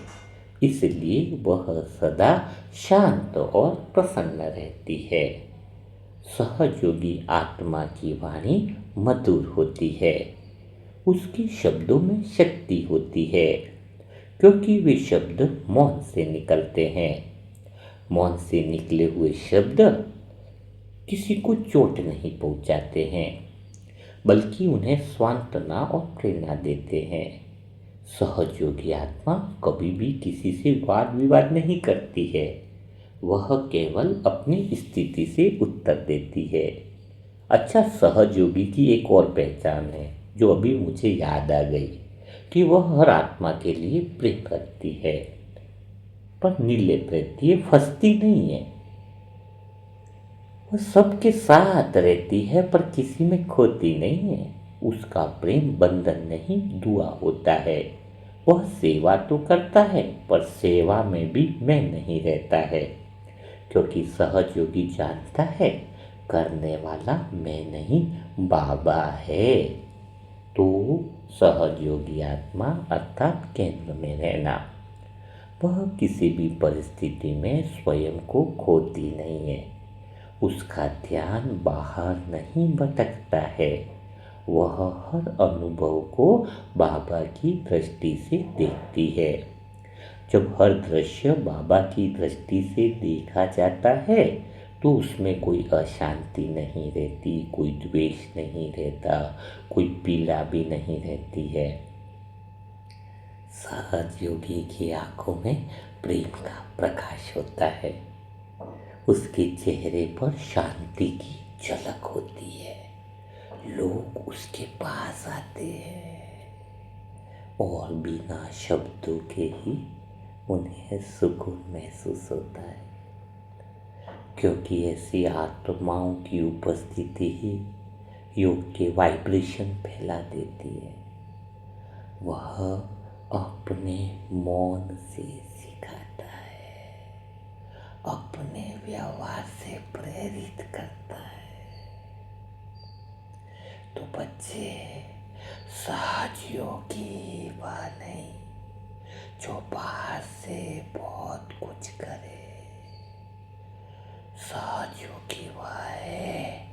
इसलिए वह सदा शांत और प्रसन्न रहती है। सहज योगी आत्मा की वाणी मधुर होती है, उसके शब्दों में शक्ति होती है, क्योंकि वे शब्द मौन से निकलते हैं। मौन से निकले हुए शब्द किसी को चोट नहीं पहुंचाते हैं, बल्कि उन्हें सांत्वना और प्रेरणा देते हैं। सहज योगी आत्मा कभी भी किसी से वाद विवाद नहीं करती है, वह केवल अपनी स्थिति से उत्तर देती है। अच्छा, सहज योगी की एक और पहचान है जो अभी मुझे याद आ गई, कि वह हर आत्मा के लिए प्रेम रखती है, पर निर्लिप्त रहती है, फंसती नहीं है। वह सबके साथ रहती है पर किसी में खोती नहीं है। उसका प्रेम बंधन नहीं, दुआ होता है। वह सेवा तो करता है, पर सेवा में भी मैं नहीं रहता है, क्योंकि सहज योगी जानता है करने वाला मैं नहीं, बाबा है। तो सहज योगी आत्मा अर्थात केंद्र में रहना, वह किसी भी परिस्थिति में स्वयं को खोती नहीं है। उसका ध्यान बाहर नहीं भटकता है, वह हर अनुभव को बाबा की दृष्टि से देखती है। जब हर दृश्य बाबा की दृष्टि से देखा जाता है तो उसमें कोई अशांति नहीं रहती, कोई द्वेष नहीं रहता, कोई पीड़ा भी नहीं रहती है। सहज योगी की आंखों में प्रेम का प्रकाश होता है, उसके चेहरे पर शांति की झलक होती है। लोग उसके पास आते हैं और बिना शब्दों के ही उन्हें सुकून महसूस होता है, क्योंकि ऐसी आत्माओं की उपस्थिति ही योग के वाइब्रेशन फैला देती है। वह अपने मौन से सिखाता है, अपने व्यवहार से प्रेरित करता है। तो बच्चे, सहज योगी वह नहीं जो बाहर से बहुत कुछ करे, सहज योगी वह है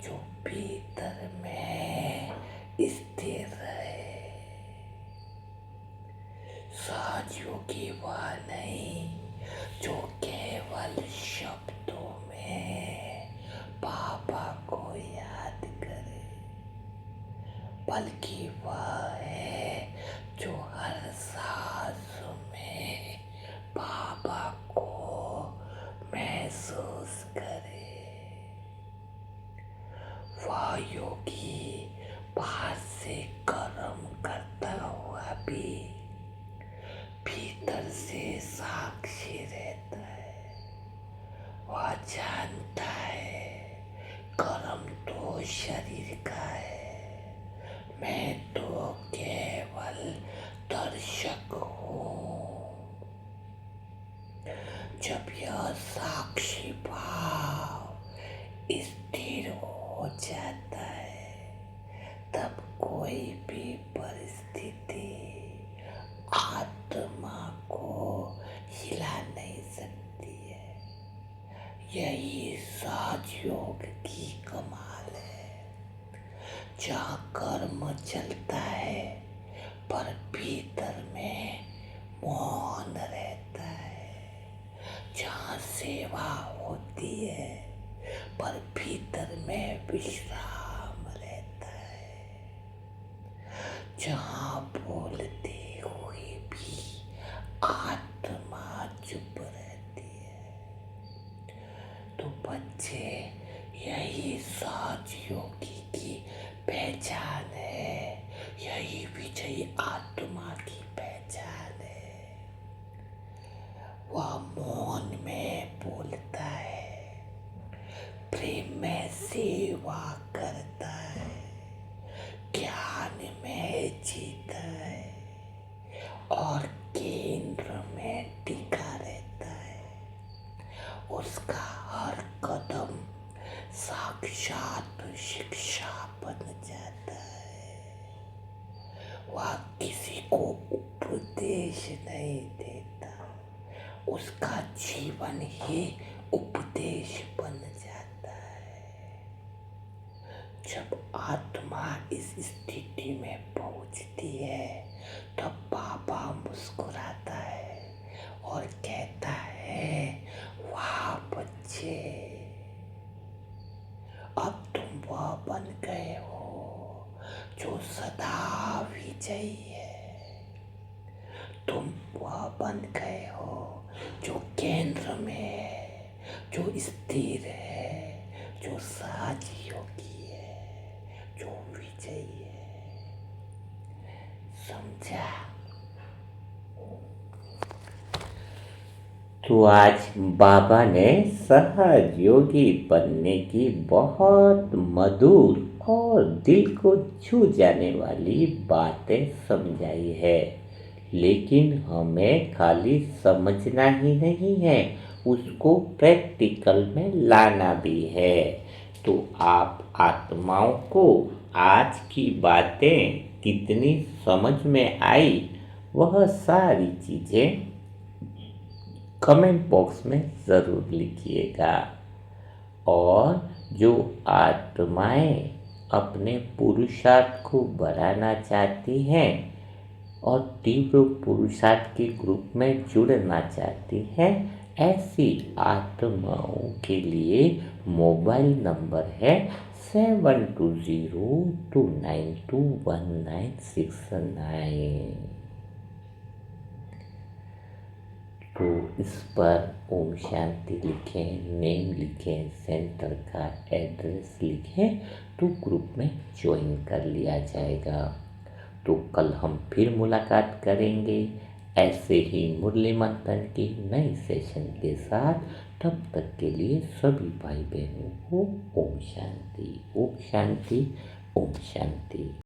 जो भीतर में स्थिर रहे। सहज योगी वह नहीं जो केवल शब्दों में बाबा को याद करे, बल्कि वह है जो हर सांस में बाबा को महसूस करे। वह योगी बाहर से कर्म करता हुआ भी भीतर से साक्षी रहता है। वह जानता है कर्म तो शरीर का है, मैं तो केवल दर्शन भीतर में मौन रहता है, जहाँ सेवा होती है पर भीतर में विश्राम रहता है, जहाँ बोलते हुए भी आत्मा चुप रहती है। तो बच्चे, यही सच योगी की पहचान है, यही विजयी आत्मा की पहचान है। वह मौन में बोलता है, प्रेम में सेवा करता है, ज्ञान में जीता है और केंद्र में टिका रहता है। उसका हर कदम साक्षात शिक्षा बन जाता है। वह किसी को उपदेश नहीं देता, उसका जीवन ही उपदेश बन जाता है। जब आत्मा इस स्थिति में पहुंचती है तब बाबा मुस्कुराता है और कहता है, वाह बच्चे, अब तुम वह बन गए हो जो सदा विजयी है। तुम वह बन गए हो जो केंद्र में है, जो स्थिर है, जो सहज योगी है, जो विजयी है। समझा? तो आज बाबा ने सहज योगी बनने की बहुत मधुर और दिल को छू जाने वाली बातें समझाई है। लेकिन हमें खाली समझना ही नहीं है, उसको प्रैक्टिकल में लाना भी है। तो आप आत्माओं को आज की बातें कितनी समझ में आई, वह सारी चीज़ें कमेंट बॉक्स में ज़रूर लिखिएगा। और जो आत्माएं अपने पुरुषार्थ को बढ़ाना चाहती हैं और तीव्र पुरुषार्थ के ग्रुप में जुड़ना चाहती हैं, ऐसी आत्माओं के लिए मोबाइल नंबर है 7202921969। तो इस पर ओम शांति लिखें, नेम लिखें, सेंटर का एड्रेस लिखें तो ग्रुप में ज्वाइन कर लिया जाएगा। तो कल हम फिर मुलाकात करेंगे ऐसे ही मुरली मंथन की नई सेशन के साथ। तब तक के लिए सभी भाई बहनों को ओम शांति, ओम शांति, ओम शांति।